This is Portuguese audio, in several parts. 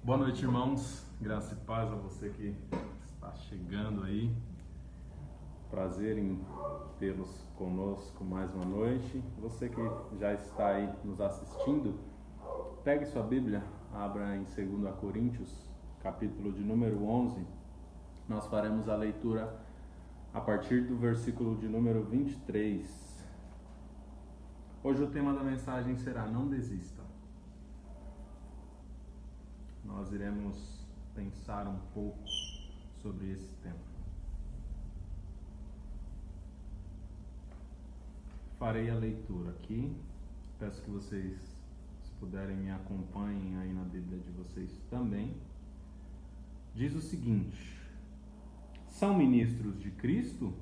Boa noite, irmãos. Graça e paz a você que está chegando aí. Prazer em tê-los conosco mais uma noite. Você que já está aí nos assistindo, pegue sua Bíblia, abra em 2 Coríntios, capítulo de número 11. Nós faremos a leitura a partir do versículo de número 23. Hoje o tema da mensagem será: não desista. Nós iremos pensar um pouco sobre esse tema. Farei a leitura aqui. Peço que vocês, se puderem, me acompanhem aí na Bíblia de vocês também. Diz o seguinte: são ministros de Cristo?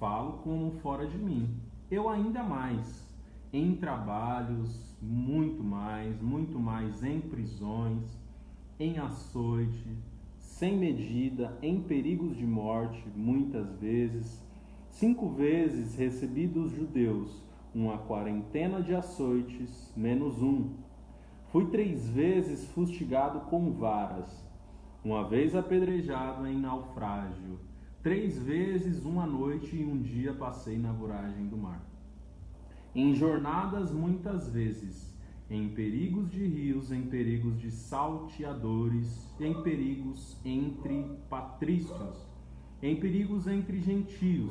Falo como fora de mim. Eu ainda mais, em trabalhos, muito mais em prisões, em açoite, sem medida, em perigos de morte, muitas vezes. 5 vezes recebi dos judeus uma quarentena de açoites, menos um. Fui 3 vezes fustigado com varas, uma vez apedrejado em naufrágio. 3 vezes uma noite e um dia passei na voragem do mar. Em jornadas muitas vezes, em perigos de rios, em perigos de salteadores, em perigos entre patrícios, em perigos entre gentios,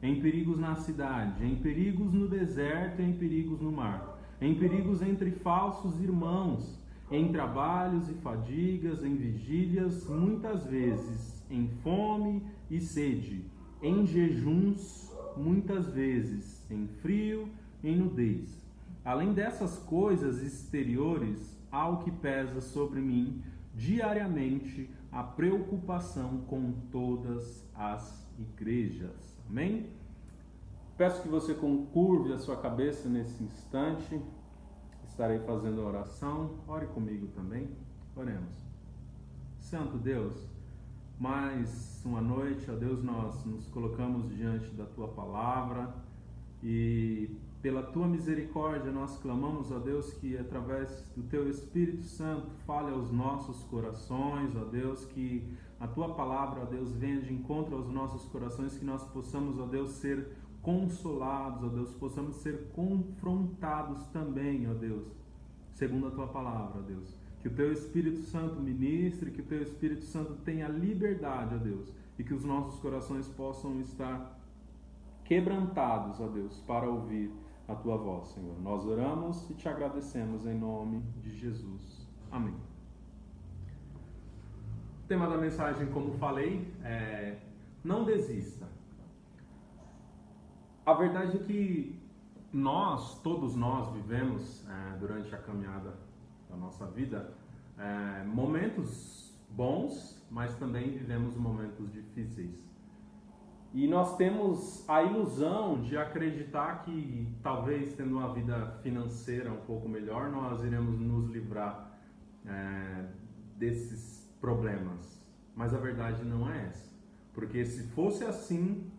em perigos na cidade, em perigos no deserto, em perigos no mar, em perigos entre falsos irmãos, em trabalhos e fadigas, em vigílias, muitas vezes, em fome e sede, em jejuns, muitas vezes, em frio, em nudez. Além dessas coisas exteriores, há o que pesa sobre mim diariamente, a preocupação com todas as igrejas. Amém? Peço que você curve a sua cabeça nesse instante. Estarei fazendo a oração. Ore comigo também. Oremos. Santo Deus, mais uma noite, ó Deus, nós nos colocamos diante da Tua Palavra e pela Tua misericórdia nós clamamos, ó Deus, que através do Teu Espírito Santo fale aos nossos corações, ó Deus, que a Tua Palavra, ó Deus, venha de encontro aos nossos corações, que nós possamos, ó Deus, ser consolados, ó Deus, possamos ser confrontados também, ó Deus, segundo a Tua Palavra, ó Deus. Que o Teu Espírito Santo ministre, que o Teu Espírito Santo tenha liberdade, ó Deus, e que os nossos corações possam estar quebrantados, ó Deus, para ouvir a Tua voz, Senhor. Nós oramos e Te agradecemos em nome de Jesus. Amém. O tema da mensagem, como falei, é: não desista. A verdade é que todos nós vivemos durante a caminhada da nossa vida momentos bons, mas também vivemos momentos difíceis. E nós temos a ilusão de acreditar que talvez tendo uma vida financeira um pouco melhor, nós iremos nos livrar desses problemas. Mas a verdade não é essa. Porque se fosse assim,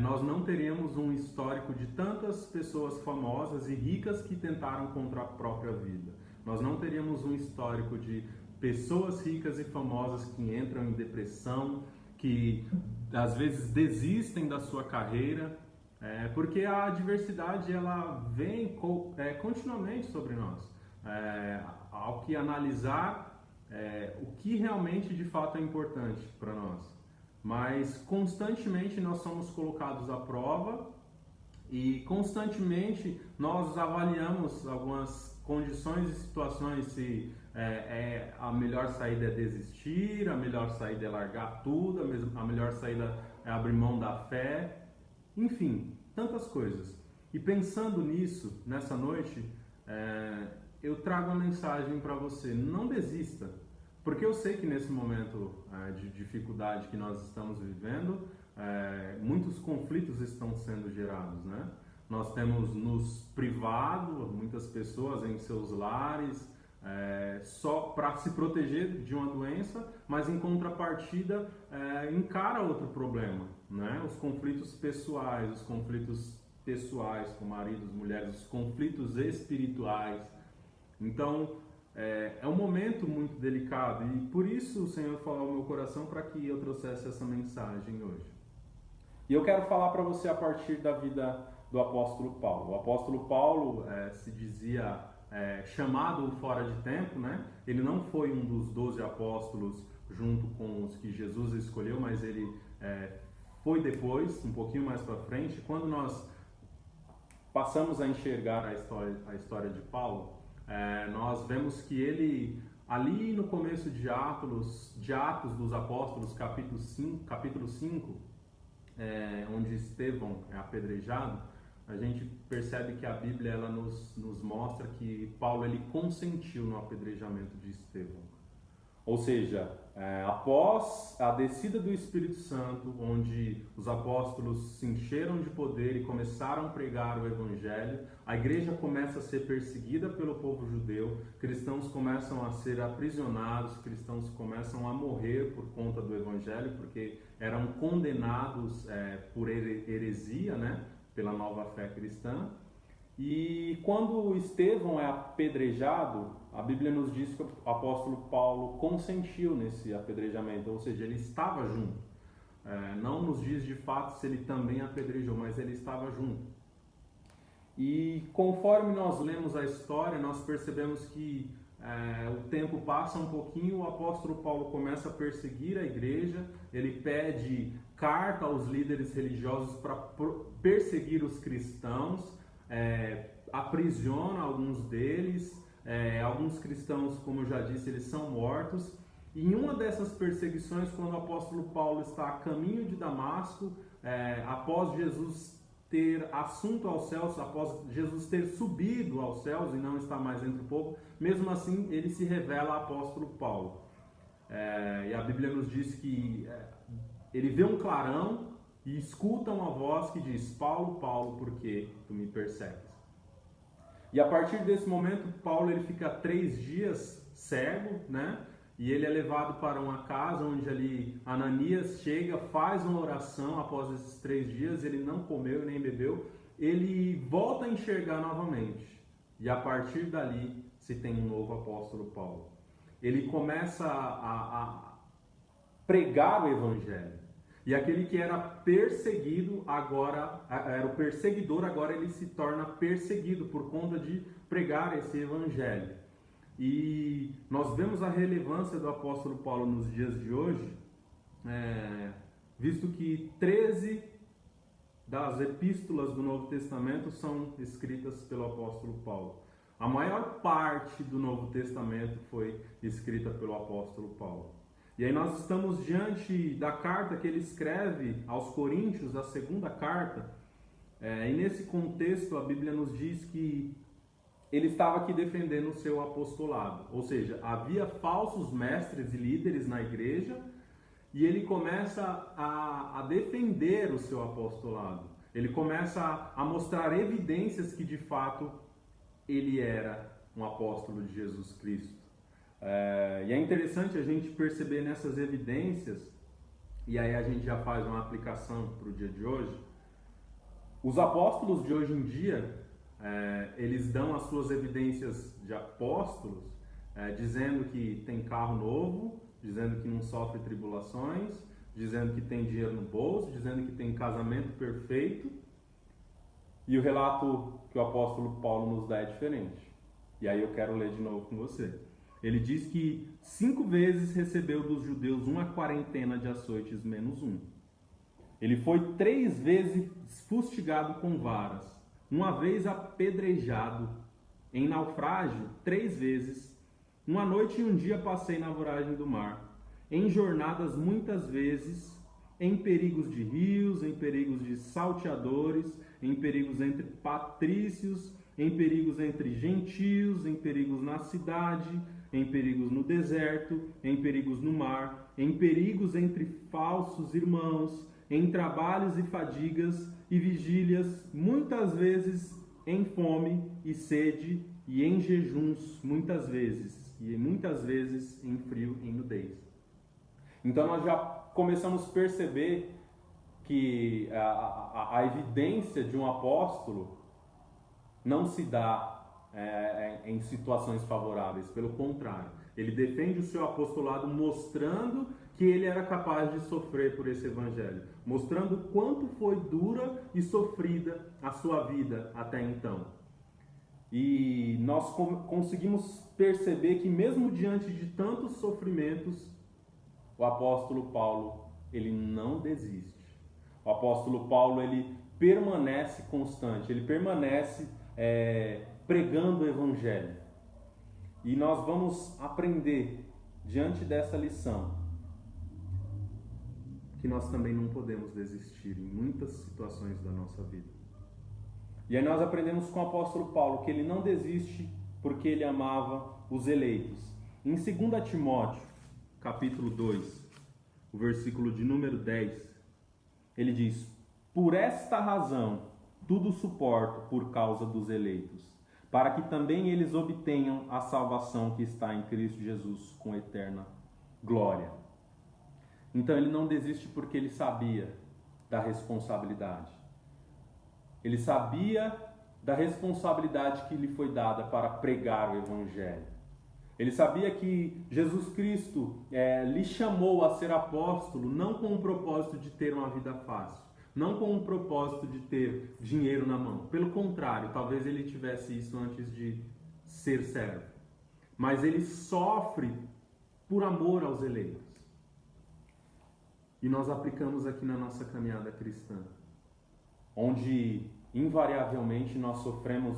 nós não teríamos um histórico de tantas pessoas famosas e ricas que tentaram contra a própria vida. Nós não teríamos um histórico de pessoas ricas e famosas que entram em depressão, que às vezes desistem da sua carreira, porque a adversidade ela vem continuamente sobre nós. Ao que analisar o que realmente de fato é importante para nós. Mas constantemente nós somos colocados à prova e constantemente nós avaliamos algumas condições e situações, se a melhor saída é desistir, a melhor saída é largar tudo, a melhor saída é abrir mão da fé, enfim, tantas coisas. E pensando nisso, nessa noite, eu trago uma mensagem para você: não desista, porque eu sei que nesse momento de dificuldade que nós estamos vivendo, muitos conflitos estão sendo gerados, né? Nós temos nos privado, muitas pessoas em seus lares, só para se proteger de uma doença, mas em contrapartida encara outro problema, né? Os conflitos pessoais com maridos, mulheres, os conflitos espirituais. Então, é um momento muito delicado e por isso o Senhor falou ao meu coração para que eu trouxesse essa mensagem hoje. E eu quero falar para você a partir da vida do apóstolo Paulo. O apóstolo Paulo se dizia chamado fora de tempo, né? Ele não foi um dos 12 apóstolos junto com os que Jesus escolheu, mas ele foi depois, um pouquinho mais para frente. Quando nós passamos a enxergar a história de Paulo, nós vemos que ele, ali no começo de Atos dos Apóstolos, capítulo 5, onde Estevão é apedrejado, a gente percebe que a Bíblia ela nos mostra que Paulo ele consentiu no apedrejamento de Estevão. Ou seja, após a descida do Espírito Santo, onde os apóstolos se encheram de poder e começaram a pregar o Evangelho, a igreja começa a ser perseguida pelo povo judeu, cristãos começam a ser aprisionados, cristãos começam a morrer por conta do Evangelho, porque eram condenados por heresia, né, pela nova fé cristã. E quando Estevão é apedrejado, a Bíblia nos diz que o apóstolo Paulo consentiu nesse apedrejamento, ou seja, ele estava junto. Não nos diz de fato se ele também apedrejou, mas ele estava junto. E conforme nós lemos a história, nós percebemos que o tempo passa um pouquinho, o apóstolo Paulo começa a perseguir a igreja, ele pede carta aos líderes religiosos para perseguir os cristãos, aprisiona alguns deles, alguns cristãos, como eu já disse, eles são mortos. E em uma dessas perseguições, quando o apóstolo Paulo está a caminho de Damasco, após Jesus ter assunto aos céus, após Jesus ter subido aos céus e não está mais entre o povo, mesmo assim ele se revela apóstolo Paulo. E a Bíblia nos diz que ele vê um clarão e escuta uma voz que diz: Paulo, Paulo, por que tu me persegues? E a partir desse momento, Paulo ele fica 3 dias cego, né? E ele é levado para uma casa onde ali Ananias chega, faz uma oração após esses 3 dias, ele não comeu nem bebeu, ele volta a enxergar novamente. E a partir dali se tem um novo apóstolo Paulo. Ele começa a pregar o Evangelho. E aquele que era perseguido, agora era o perseguidor, agora ele se torna perseguido por conta de pregar esse Evangelho. E nós vemos a relevância do apóstolo Paulo nos dias de hoje, visto que 13 das epístolas do Novo Testamento são escritas pelo apóstolo Paulo. A maior parte do Novo Testamento foi escrita pelo apóstolo Paulo. E aí nós estamos diante da carta que ele escreve aos Coríntios, a segunda carta, e nesse contexto a Bíblia nos diz que ele estava aqui defendendo o seu apostolado, ou seja, havia falsos mestres e líderes na igreja e ele começa a defender o seu apostolado. Ele começa a mostrar evidências que de fato ele era um apóstolo de Jesus Cristo. E é interessante a gente perceber nessas evidências, e aí a gente já faz uma aplicação para o dia de hoje. Os apóstolos de hoje em dia, eles dão as suas evidências de apóstolos, dizendo que tem carro novo, dizendo que não sofre tribulações, dizendo que tem dinheiro no bolso, dizendo que tem casamento perfeito. E o relato que o apóstolo Paulo nos dá é diferente. E aí eu quero ler de novo com você. Ele diz que 5 vezes recebeu dos judeus uma quarentena de açoites menos 1. Ele foi 3 vezes fustigado com varas, uma vez apedrejado, em naufrágio 3 vezes. Uma noite e um dia passei na voragem do mar, em jornadas muitas vezes, em perigos de rios, em perigos de salteadores, em perigos entre patrícios, em perigos entre gentios, em perigos na cidade, em perigos no deserto, em perigos no mar, em perigos entre falsos irmãos, em trabalhos e fadigas e vigílias, muitas vezes em fome e sede e em jejuns, muitas vezes em frio e nudez. Então nós já começamos a perceber que a evidência de um apóstolo não se dá em situações favoráveis. Pelo contrário, ele defende o seu apostolado mostrando que ele era capaz de sofrer por esse evangelho, mostrando o quanto foi dura e sofrida a sua vida até então. E nós conseguimos perceber que mesmo diante de tantos sofrimentos, o apóstolo Paulo, ele não desiste. O apóstolo Paulo, ele permanece constante, ele permanece pregando o evangelho. E nós vamos aprender, diante dessa lição, que nós também não podemos desistir em muitas situações da nossa vida. E aí nós aprendemos com o apóstolo Paulo que ele não desiste porque ele amava os eleitos. Em 2 Timóteo, capítulo 2, o versículo de número 10, ele diz: por esta razão tudo suporto por causa dos eleitos, para que também eles obtenham a salvação que está em Cristo Jesus com eterna glória. Então ele não desiste porque ele sabia da responsabilidade. Ele sabia da responsabilidade que lhe foi dada para pregar o evangelho. Ele sabia que Jesus Cristo lhe chamou a ser apóstolo não com o propósito de ter uma vida fácil, não com o propósito de ter dinheiro na mão. Pelo contrário, talvez ele tivesse isso antes de ser servo. Mas ele sofre por amor aos eleitos. E nós aplicamos aqui na nossa caminhada cristã, onde invariavelmente nós sofremos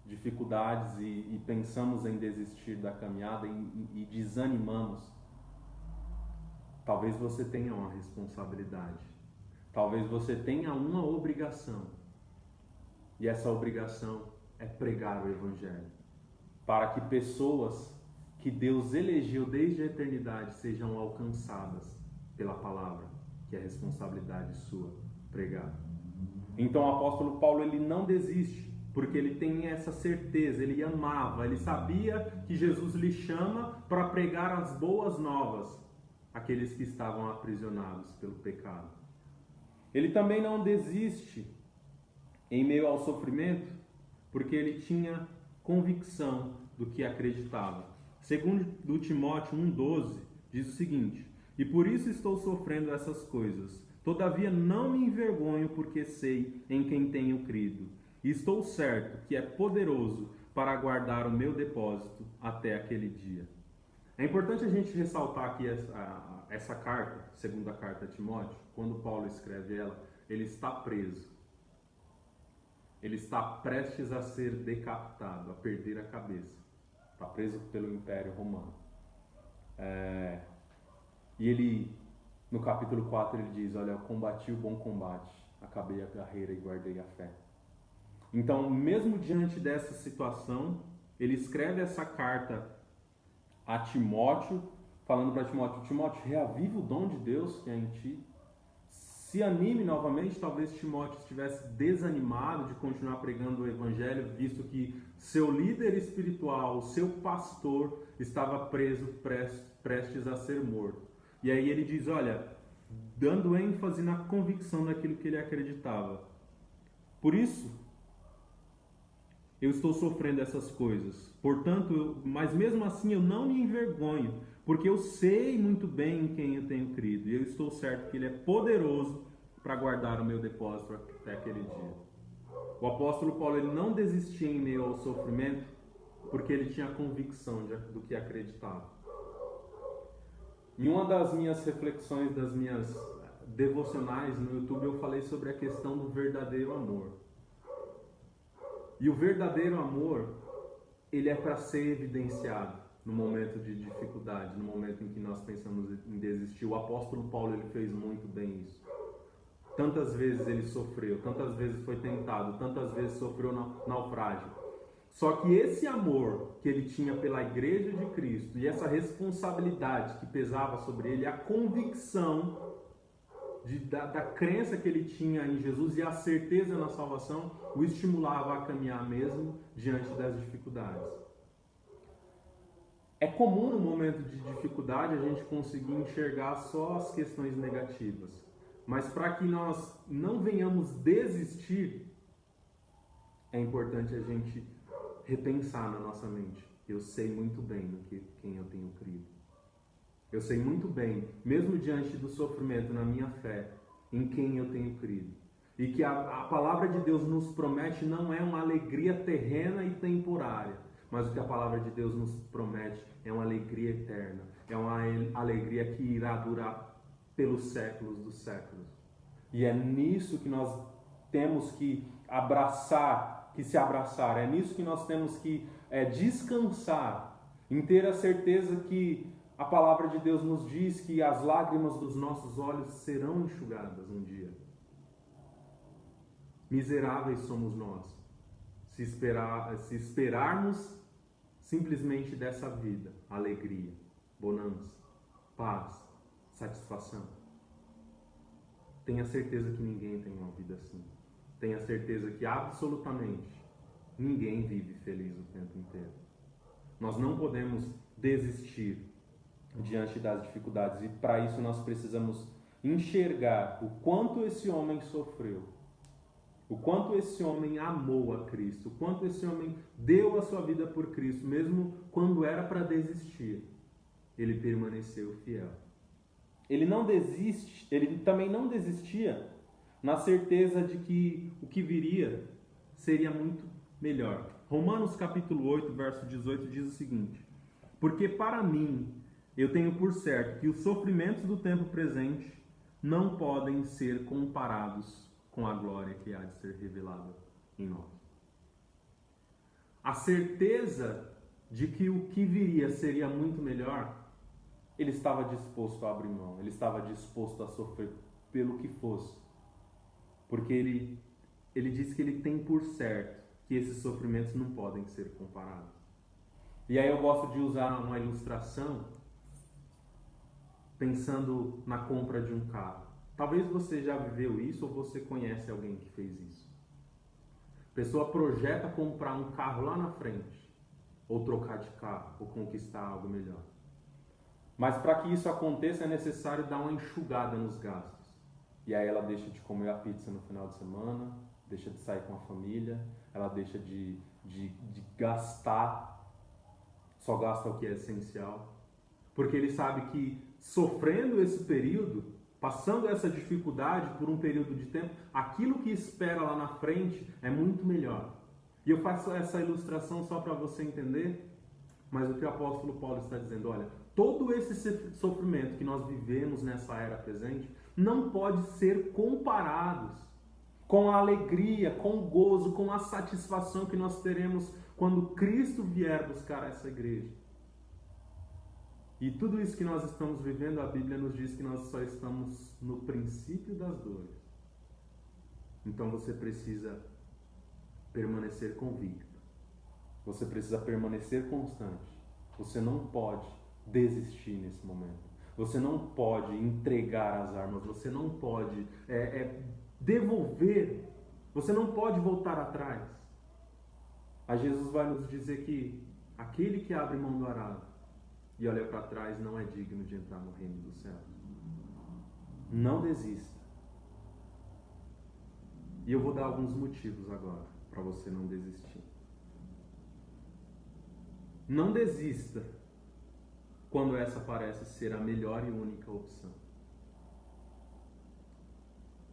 dificuldades e pensamos em desistir da caminhada e desanimamos. Talvez você tenha uma responsabilidade, talvez você tenha uma obrigação, e essa obrigação é pregar o evangelho, para que pessoas que Deus elegeu desde a eternidade sejam alcançadas pela palavra, que é responsabilidade sua pregar. Então o apóstolo Paulo, ele não desiste, porque ele tem essa certeza, ele amava, ele sabia que Jesus lhe chama para pregar as boas novas àqueles que estavam aprisionados pelo pecado. Ele também não desiste em meio ao sofrimento, porque ele tinha convicção do que acreditava. Segundo Timóteo 1,12, diz o seguinte: e por isso estou sofrendo essas coisas. Todavia não me envergonho, porque sei em quem tenho crido. E estou certo que é poderoso para guardar o meu depósito até aquele dia. É importante a gente ressaltar aqui essa carta, segunda carta a Timóteo. Quando Paulo escreve ela, ele está preso. Ele está prestes a ser decapitado, a perder a cabeça. Está preso pelo Império Romano. E ele, no capítulo 4, ele diz: olha, eu combati o bom combate, acabei a carreira e guardei a fé. Então, mesmo diante dessa situação, ele escreve essa carta a Timóteo, falando para Timóteo: Timóteo, reaviva o dom de Deus que é em ti. Se anime novamente. Talvez Timóteo estivesse desanimado de continuar pregando o evangelho, visto que seu líder espiritual, seu pastor, estava preso, prestes a ser morto. E aí ele diz, olha, dando ênfase na convicção daquilo que ele acreditava: por isso, eu estou sofrendo essas coisas. Portanto, mas mesmo assim eu não me envergonho, porque eu sei muito bem em quem eu tenho crido. E eu estou certo que ele é poderoso para guardar o meu depósito até aquele dia. O apóstolo Paulo, ele não desistia em meio ao sofrimento, porque ele tinha convicção do que acreditava. Em uma das minhas reflexões, das minhas devocionais no YouTube, eu falei sobre a questão do verdadeiro amor. E o verdadeiro amor, ele é para ser evidenciado no momento de dificuldade, no momento em que nós pensamos em desistir. O apóstolo Paulo, ele fez muito bem isso. Tantas vezes ele sofreu, tantas vezes foi tentado, tantas vezes sofreu naufrágio. Só que esse amor que ele tinha pela igreja de Cristo e essa responsabilidade que pesava sobre ele, a convicção da crença que ele tinha em Jesus e a certeza na salvação, o estimulava a caminhar mesmo diante das dificuldades. É comum no momento de dificuldade a gente conseguir enxergar só as questões negativas. Mas para que nós não venhamos desistir, é importante a gente repensar na nossa mente. Eu sei muito bem quem eu tenho crido. Eu sei muito bem, mesmo diante do sofrimento na minha fé, em quem eu tenho crido. E que a palavra de Deus nos promete não é uma alegria terrena e temporária, mas o que a palavra de Deus nos promete é uma alegria eterna. É uma alegria que irá durar pelos séculos dos séculos. E é nisso que nós temos que se abraçar. É nisso que nós temos que descansar, em ter a certeza que a palavra de Deus nos diz que as lágrimas dos nossos olhos serão enxugadas um dia. Miseráveis somos nós, se esperarmos simplesmente dessa vida, alegria, bonança, paz, satisfação. Tenha certeza que ninguém tem uma vida assim. Tenha certeza que absolutamente ninguém vive feliz o tempo inteiro. Nós não podemos desistir diante das dificuldades, e para isso nós precisamos enxergar o quanto esse homem sofreu, o quanto esse homem amou a Cristo, o quanto esse homem deu a sua vida por Cristo, mesmo quando era para desistir, ele permaneceu fiel. Ele também não desistia na certeza de que o que viria seria muito melhor. Romanos capítulo 8, verso 18 diz o seguinte: porque para mim, eu tenho por certo que os sofrimentos do tempo presente não podem ser comparados com a glória que há de ser revelada em nós. A certeza de que o que viria seria muito melhor, ele estava disposto a abrir mão, ele estava disposto a sofrer pelo que fosse. Porque ele diz que ele tem por certo que esses sofrimentos não podem ser comparados. E aí eu gosto de usar uma ilustração pensando na compra de um carro. Talvez você já viveu isso ou você conhece alguém que fez isso. A pessoa projeta comprar um carro lá na frente, ou trocar de carro, ou conquistar algo melhor. Mas para que isso aconteça é necessário dar uma enxugada nos gastos. E aí ela deixa de comer a pizza no final de semana, deixa de sair com a família, ela deixa de gastar, só gasta o que é essencial. Porque ele sabe que sofrendo esse período, passando essa dificuldade por um período de tempo, aquilo que espera lá na frente é muito melhor. E eu faço essa ilustração só para você entender, mas o que o apóstolo Paulo está dizendo, olha, todo esse sofrimento que nós vivemos nessa era presente não pode ser comparados com a alegria, com o gozo, com a satisfação que nós teremos quando Cristo vier buscar essa igreja. E tudo isso que nós estamos vivendo, a Bíblia nos diz que nós só estamos no princípio das dores. Então você precisa permanecer convicto. Você precisa permanecer constante. Você não pode desistir nesse momento. Você não pode entregar as armas. Você não pode devolver. Você não pode voltar atrás. A Jesus vai nos dizer que aquele que abre mão do arado e olha para trás não é digno de entrar no reino dos céus. Não desista. E eu vou dar alguns motivos agora para você não desistir. Não desista quando essa parece ser a melhor e única opção.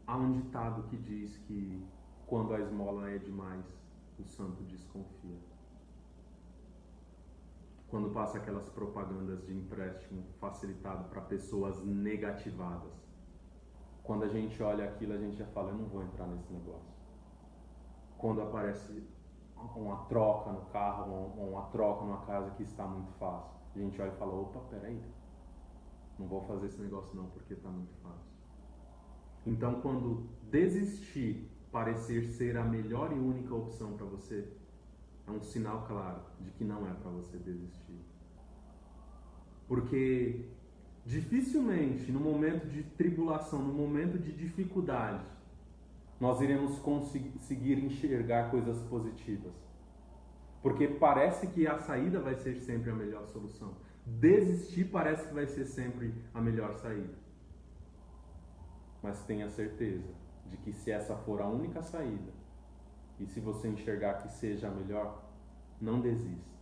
Há um ditado que diz que quando a esmola é demais, o santo desconfia. Quando passa aquelas propagandas de empréstimo facilitado para pessoas negativadas. Quando a gente olha aquilo, a gente já fala, eu não vou entrar nesse negócio. Quando aparece uma troca no carro, ou uma troca numa casa que está muito fácil, a gente olha e fala, opa, peraí, não vou fazer esse negócio não, porque está muito fácil. Então, quando desistir parecer ser a melhor e única opção para você, é um sinal claro de que não é para você desistir. Porque dificilmente, no momento de tribulação, no momento de dificuldade, nós iremos conseguir enxergar coisas positivas. Porque parece que a saída vai ser sempre a melhor solução. Desistir parece que vai ser sempre a melhor saída. Mas tenha certeza de que se essa for a única saída, e se você enxergar que seja a melhor, Não desista.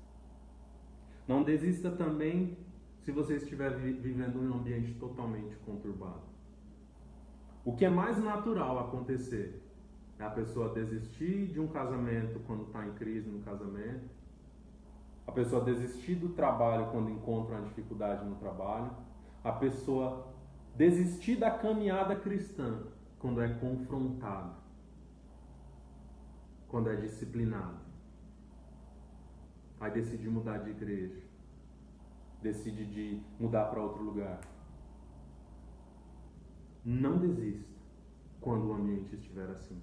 Não desista também se você estiver vivendo em um ambiente totalmente conturbado. O que é mais natural acontecer é a pessoa desistir de um casamento quando está em crise no casamento, a pessoa desistir do trabalho quando encontra uma dificuldade no trabalho, a pessoa desistir da caminhada cristã quando é confrontado, quando é disciplinado. Aí decide mudar de igreja, decide de mudar para outro lugar. Não desista quando o ambiente estiver assim,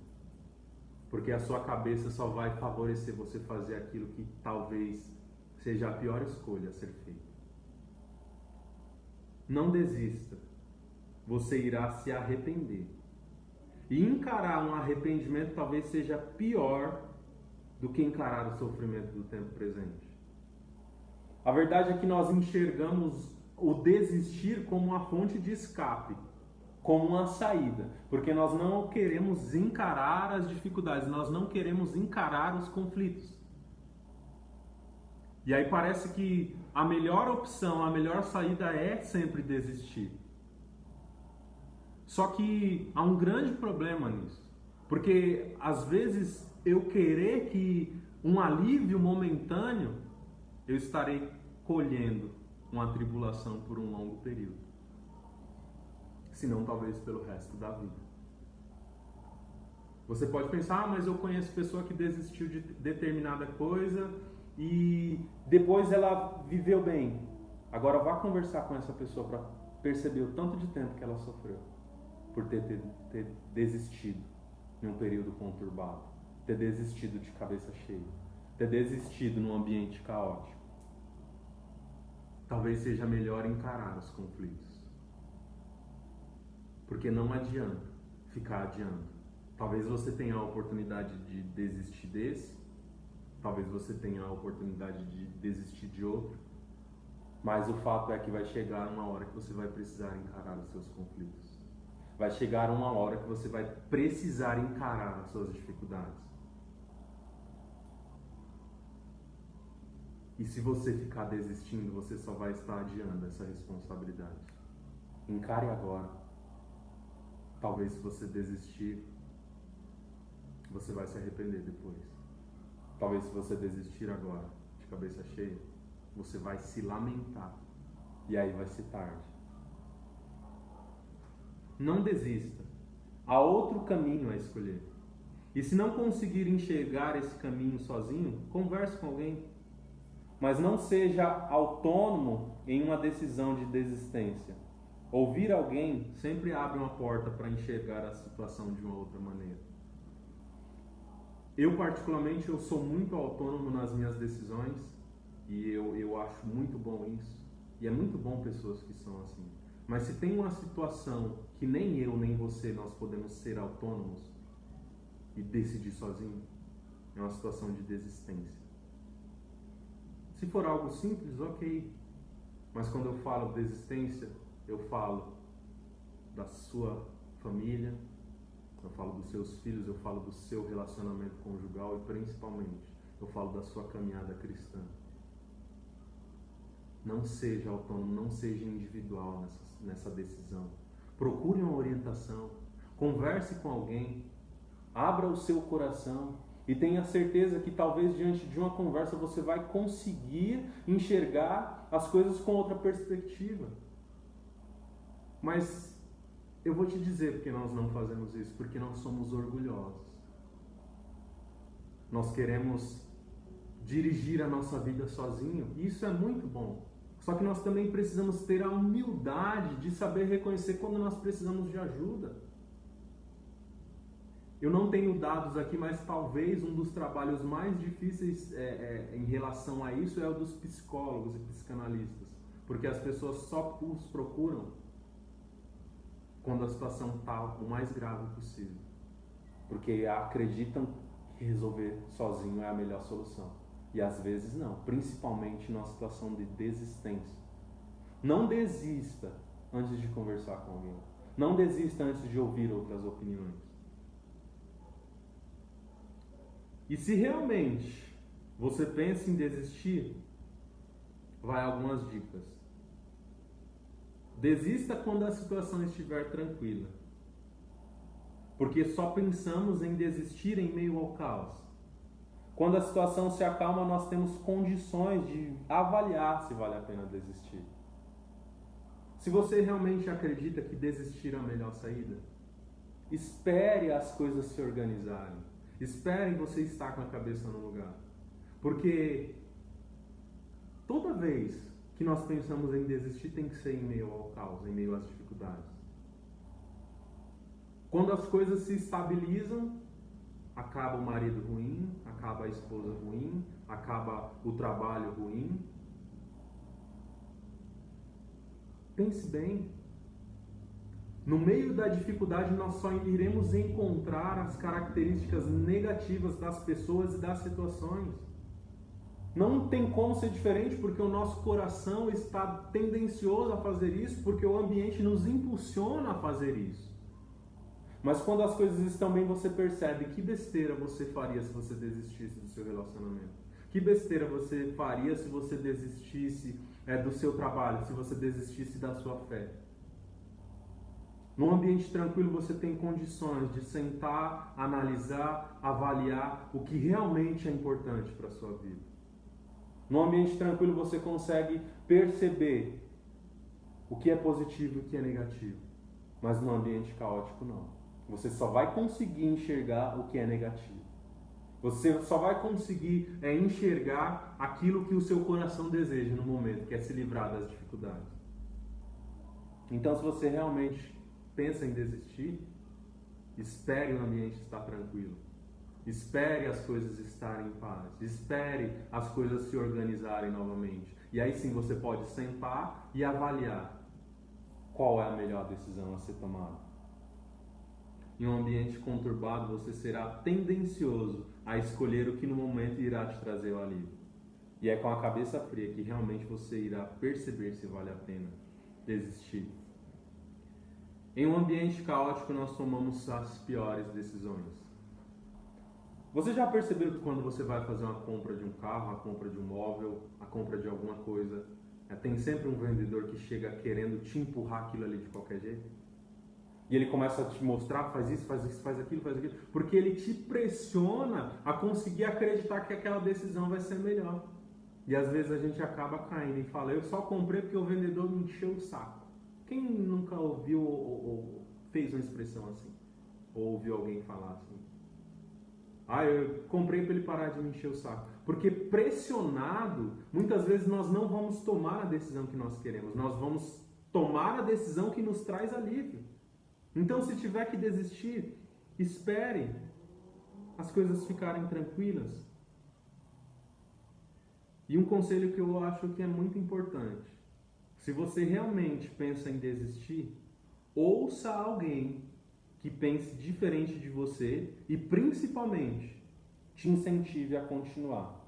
porque a sua cabeça só vai favorecer você fazer aquilo que talvez seja a pior escolha a ser feita. Não desista, você irá se arrepender. E encarar um arrependimento talvez seja pior do que encarar o sofrimento do tempo presente. A verdade é que nós enxergamos o desistir como uma fonte de escape, como uma saída, porque nós não queremos encarar as dificuldades, nós não queremos encarar os conflitos. E aí parece que a melhor opção, a melhor saída é sempre desistir. Só que há um grande problema nisso, porque às vezes eu querer que um alívio momentâneo, eu estarei colhendo uma tribulação por um longo período. Se não, talvez pelo resto da vida. Você pode pensar, mas eu conheço pessoa que desistiu de determinada coisa e depois ela viveu bem. Agora vá conversar com essa pessoa para perceber o tanto de tempo que ela sofreu por ter desistido em um período conturbado, ter desistido de cabeça cheia, ter desistido num ambiente caótico. Talvez seja melhor encarar os conflitos, porque não adianta ficar adiando. Talvez você tenha a oportunidade de desistir desse, talvez você tenha a oportunidade de desistir de outro, mas o fato é que vai chegar uma hora que você vai precisar encarar os seus conflitos. Vai chegar uma hora que você vai precisar encarar as suas dificuldades. E se você ficar desistindo, você só vai estar adiando essa responsabilidade. Encare agora. Talvez se você desistir, você vai se arrepender depois. Talvez se você desistir agora, de cabeça cheia, você vai se lamentar. E aí vai ser tarde. Não desista. Há outro caminho a escolher. E se não conseguir enxergar esse caminho sozinho, converse com alguém. Mas não seja autônomo em uma decisão de desistência. Ouvir alguém sempre abre uma porta para enxergar a situação de uma outra maneira. Eu, particularmente, eu sou muito autônomo nas minhas decisões e eu acho muito bom isso. E é muito bom pessoas que são assim. Mas se tem uma situação que nem eu nem você nós podemos ser autônomos e decidir sozinho, é uma situação de desistência. Se for algo simples, ok. Mas quando eu falo desistência, eu falo da sua família, eu falo dos seus filhos, eu falo do seu relacionamento conjugal e principalmente eu falo da sua caminhada cristã. Não seja autônomo, não seja individual nessa decisão. Procure uma orientação, converse com alguém, abra o seu coração e tenha certeza que talvez diante de uma conversa você vai conseguir enxergar as coisas com outra perspectiva. Mas eu vou te dizer porque nós não fazemos isso, porque nós somos orgulhosos. Nós queremos dirigir a nossa vida sozinho, e isso é muito bom. Só que nós também precisamos ter a humildade de saber reconhecer quando nós precisamos de ajuda. Eu não tenho dados aqui, mas talvez um dos trabalhos mais difíceis em relação a isso é o dos psicólogos e psicanalistas. Porque as pessoas só os procuram quando a situação está o mais grave possível. Porque acreditam que resolver sozinho é a melhor solução. E às vezes não, principalmente numa situação de desistência. Não desista antes de conversar com alguém. Não desista antes de ouvir outras opiniões. E se realmente você pensa em desistir, vai algumas dicas. Desista quando a situação estiver tranquila. Porque só pensamos em desistir em meio ao caos. Quando a situação se acalma, nós temos condições de avaliar se vale a pena desistir. Se você realmente acredita que desistir é a melhor saída, espere as coisas se organizarem. Espere você estar com a cabeça no lugar. Porque toda vez que nós pensamos em desistir, tem que ser em meio ao caos, em meio às dificuldades. Quando as coisas se estabilizam, acaba o marido ruim, acaba a esposa ruim, acaba o trabalho ruim. Pense bem. No meio da dificuldade, nós só iremos encontrar as características negativas das pessoas e das situações. Não tem como ser diferente, porque o nosso coração está tendencioso a fazer isso, porque o ambiente nos impulsiona a fazer isso. Mas quando as coisas estão bem, você percebe que besteira você faria se você desistisse do seu relacionamento. Que besteira você faria se você desistisse do seu trabalho, se você desistisse da sua fé. Num ambiente tranquilo você tem condições de sentar, analisar, avaliar o que realmente é importante para a sua vida. Num ambiente tranquilo você consegue perceber o que é positivo e o que é negativo. Mas num ambiente caótico não. Você só vai conseguir enxergar o que é negativo. Você só vai conseguir enxergar aquilo que o seu coração deseja no momento, que é se livrar das dificuldades. Então, se você realmente pensa em desistir, espere o ambiente estar tranquilo. Espere as coisas estarem em paz. Espere as coisas se organizarem novamente. E aí sim você pode sentar e avaliar qual é a melhor decisão a ser tomada. Em um ambiente conturbado, você será tendencioso a escolher o que no momento irá te trazer o alívio. E é com a cabeça fria que realmente você irá perceber se vale a pena desistir. Em um ambiente caótico, nós tomamos as piores decisões. Você já percebeu que quando você vai fazer uma compra de um carro, a compra de um móvel, a compra de alguma coisa, tem sempre um vendedor que chega querendo te empurrar aquilo ali de qualquer jeito? E ele começa a te mostrar, faz isso, faz aquilo, porque ele te pressiona a conseguir acreditar que aquela decisão vai ser melhor. E às vezes a gente acaba caindo e fala, eu só comprei porque o vendedor me encheu o saco. Quem nunca ouviu ou fez uma expressão assim? Ou ouviu alguém falar assim? Eu comprei para ele parar de me encher o saco. Porque pressionado, muitas vezes nós não vamos tomar a decisão que nós queremos. Nós vamos tomar a decisão que nos traz alívio. Então, se tiver que desistir, espere as coisas ficarem tranquilas. E um conselho que eu acho que é muito importante. Se você realmente pensa em desistir, ouça alguém que pense diferente de você e, principalmente, te incentive a continuar.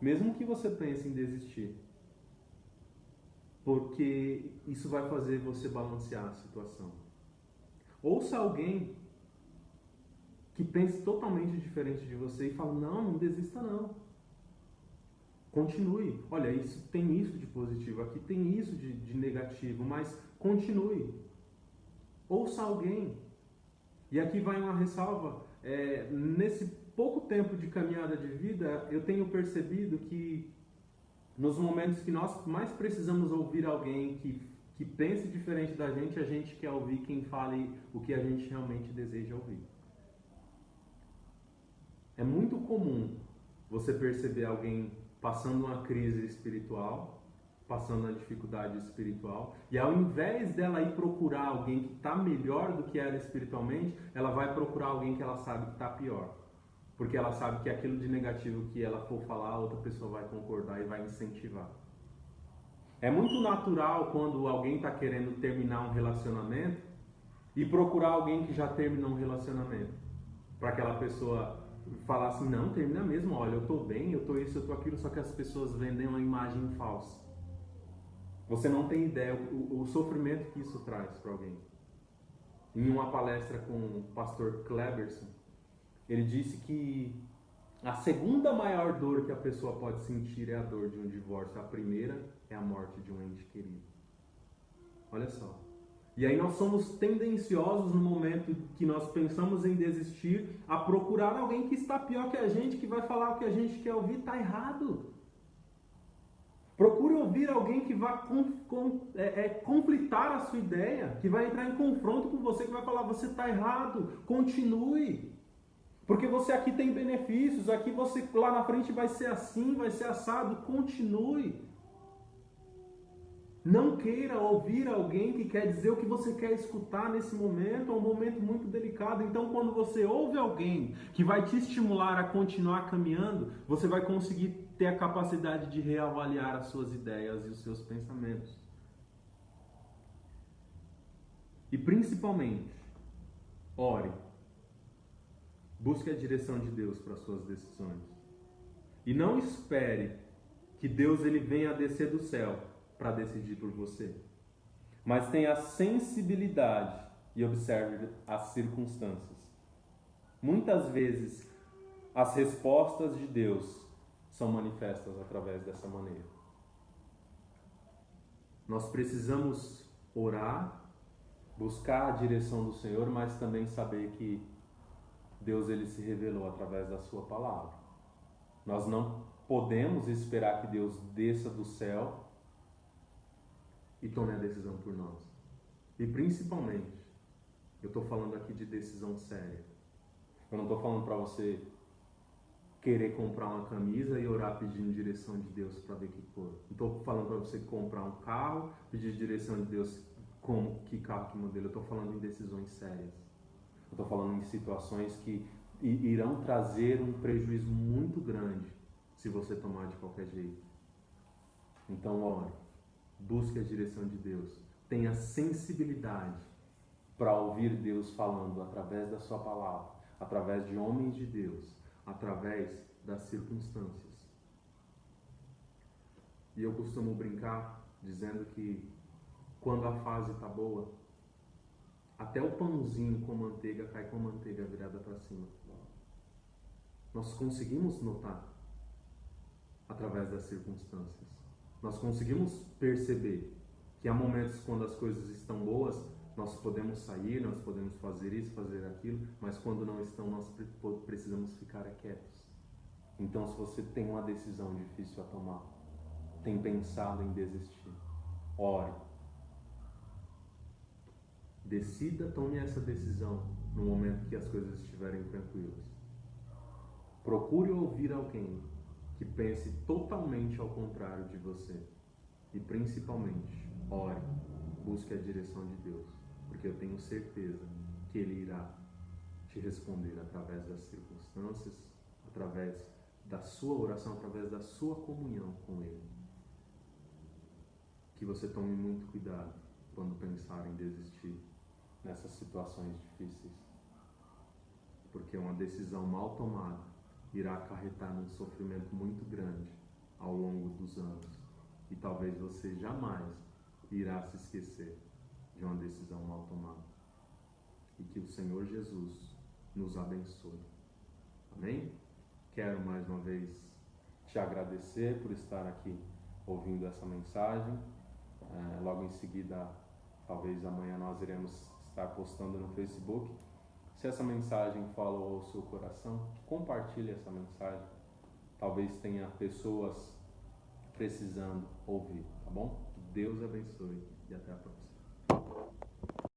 Mesmo que você pense em desistir. Porque isso vai fazer você balancear a situação. Ouça alguém que pense totalmente diferente de você e fala, não desista não. Continue. Olha, tem isso de positivo, aqui tem isso de negativo, mas continue. Ouça alguém. E aqui vai uma ressalva. Nesse pouco tempo de caminhada de vida, eu tenho percebido que nos momentos que nós mais precisamos ouvir alguém que pense diferente da gente, a gente quer ouvir quem fale o que a gente realmente deseja ouvir. É muito comum você perceber alguém passando uma crise espiritual, passando uma dificuldade espiritual, e ao invés dela ir procurar alguém que está melhor do que ela espiritualmente, ela vai procurar alguém que ela sabe que está pior. Porque ela sabe que aquilo de negativo que ela for falar, a outra pessoa vai concordar e vai incentivar. É muito natural quando alguém está querendo terminar um relacionamento e procurar alguém que já terminou um relacionamento. Para aquela pessoa falar assim, não, termina mesmo, olha, eu estou bem, eu estou isso, eu estou aquilo, só que as pessoas vendem uma imagem falsa. Você não tem ideia o sofrimento que isso traz para alguém. Em uma palestra com o pastor Kleberson, ele disse que A segunda maior dor que a pessoa pode sentir é a dor de um divórcio. A primeira é a morte de um ente querido. Olha só. E aí nós somos tendenciosos no momento que nós pensamos em desistir a procurar alguém que está pior que a gente, que vai falar o que a gente quer ouvir. Está errado. Procure ouvir alguém que vai conflitar a sua ideia, que vai entrar em confronto com você, que vai falar, você está errado, continue. Porque você aqui tem benefícios, aqui você lá na frente vai ser assim, vai ser assado, continue. Não queira ouvir alguém que quer dizer o que você quer escutar nesse momento, é um momento muito delicado. Então, quando você ouve alguém que vai te estimular a continuar caminhando, você vai conseguir ter a capacidade de reavaliar as suas ideias e os seus pensamentos. E principalmente, ore. Busque a direção de Deus para as suas decisões. E não espere que Deus ele venha a descer do céu para decidir por você. Mas tenha sensibilidade e observe as circunstâncias. Muitas vezes, as respostas de Deus são manifestas através dessa maneira. Nós precisamos orar, buscar a direção do Senhor, mas também saber que Deus ele se revelou através da sua palavra. Nós não podemos esperar que Deus desça do céu e tome a decisão por nós. E principalmente, eu estou falando aqui de decisão séria. Eu não estou falando para você querer comprar uma camisa e orar pedindo direção de Deus para ver o que for. Não estou falando para você comprar um carro, pedir direção de Deus como, que carro, que modelo. Eu estou falando em decisões sérias. Eu estou falando em situações que irão trazer um prejuízo muito grande se você tomar de qualquer jeito. Então, ore. Busque a direção de Deus. Tenha sensibilidade para ouvir Deus falando através da sua palavra, através de homens de Deus, através das circunstâncias. E eu costumo brincar dizendo que quando a fase está boa, até o pãozinho com manteiga cai com a manteiga virada para cima. Nós conseguimos notar através das circunstâncias. Nós conseguimos perceber que há momentos quando as coisas estão boas, nós podemos sair, nós podemos fazer isso, fazer aquilo, mas quando não estão, nós precisamos ficar quietos. Então, se você tem uma decisão difícil a tomar, tem pensado em desistir, ore. Decida, tome essa decisão no momento que as coisas estiverem tranquilas. Procure ouvir alguém que pense totalmente ao contrário de você. E principalmente, ore, busque a direção de Deus, porque eu tenho certeza que Ele irá te responder através das circunstâncias, através da sua oração, através da sua comunhão com Ele. Que você tome muito cuidado quando pensar em desistir nessas situações difíceis, porque uma decisão mal tomada irá acarretar num sofrimento muito grande ao longo dos anos, e talvez você jamais irá se esquecer de uma decisão mal tomada. E que o Senhor Jesus nos abençoe. Amém? Quero mais uma vez te agradecer por estar aqui ouvindo essa mensagem. Logo em seguida, talvez amanhã nós iremos estar postando no Facebook. Se essa mensagem falou ao seu coração, compartilhe essa mensagem. Talvez tenha pessoas precisando ouvir, tá bom? Que Deus abençoe e até a próxima.